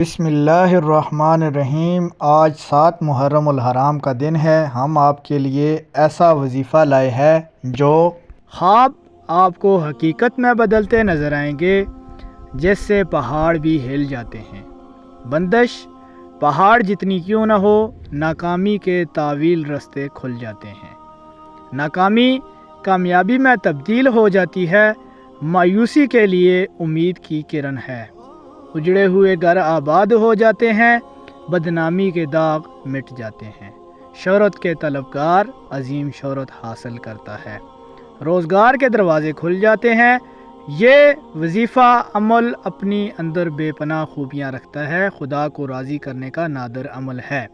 بسم اللہ الرحمن الرحیم۔ آج 7 محرم الحرام کا دن ہے۔ ہم آپ کے لیے ایسا وظیفہ لائے ہیں جو خواب آپ کو حقیقت میں بدلتے نظر آئیں گے، جس سے پہاڑ بھی ہل جاتے ہیں۔ بندش پہاڑ جتنی کیوں نہ ہو، ناکامی کے طویل راستے کھل جاتے ہیں۔ ناکامی کامیابی میں تبدیل ہو جاتی ہے۔ مایوسی کے لیے امید کی کرن ہے۔ اجڑے ہوئے گھر آباد ہو جاتے ہیں، بدنامی کے داغ مٹ جاتے ہیں۔ شہرت کے طلبگار عظیم شہرت حاصل کرتا ہے۔ روزگار کے دروازے کھل جاتے ہیں۔ یہ وظیفہ عمل اپنی اندر بے پناہ خوبیاں رکھتا ہے۔ خدا کو راضی کرنے کا نادر عمل ہے۔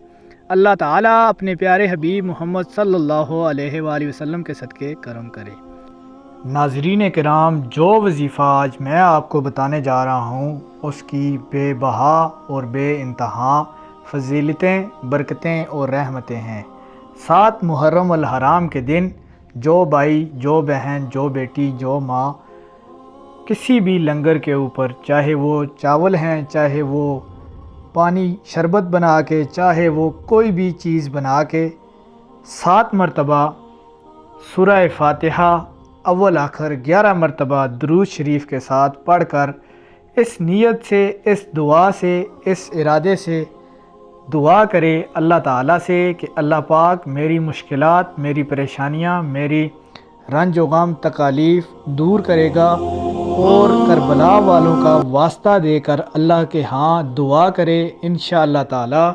اللہ تعالیٰ اپنے پیارے حبیب محمد صلی اللہ علیہ وآلہ وسلم کے صدقے کرم کرے۔ ناظرین کرام، جو وظیفہ آج میں آپ کو بتانے جا رہا ہوں، اس کی بے بہا اور بے انتہا فضیلتیں، برکتیں اور رحمتیں ہیں۔ 7 محرم الحرام کے دن جو بھائی، جو بہن، جو بیٹی، جو ماں کسی بھی لنگر کے اوپر، چاہے وہ چاول ہیں، چاہے وہ پانی شربت بنا کے، چاہے وہ کوئی بھی چیز بنا کے 7 مرتبہ سورہ فاتحہ اول آخر 11 مرتبہ درود شریف کے ساتھ پڑھ کر اس نیت سے، اس دعا سے، اس ارادے سے دعا کرے اللہ تعالیٰ سے کہ اللہ پاک میری مشکلات، میری پریشانیاں، میری رنج و غم تکالیف دور کرے گا، اور کربلا والوں کا واسطہ دے کر اللہ کے ہاں دعا کرے، انشاءاللہ تعالیٰ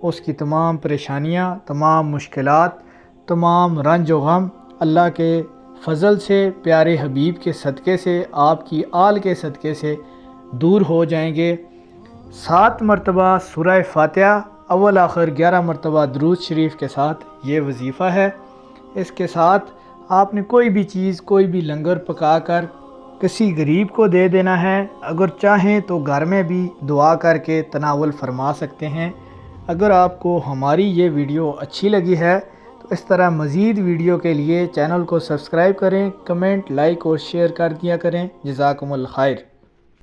اس کی تمام پریشانیاں، تمام مشکلات، تمام رنج و غم اللہ کے فضل سے، پیارے حبیب کے صدقے سے، آپ کی آل کے صدقے سے دور ہو جائیں گے۔ 7 مرتبہ سورہ فاتحہ اول آخر 11 مرتبہ درود شریف کے ساتھ یہ وظیفہ ہے۔ اس کے ساتھ آپ نے کوئی بھی چیز، کوئی بھی لنگر پکا کر کسی غریب کو دے دینا ہے۔ اگر چاہیں تو گھر میں بھی دعا کر کے تناول فرما سکتے ہیں۔ اگر آپ کو ہماری یہ ویڈیو اچھی لگی ہے تو اس طرح مزید ویڈیو کے لیے چینل کو سبسکرائب کریں، کمنٹ، لائک اور شیئر کر دیا کریں۔ جزاکم الخیر۔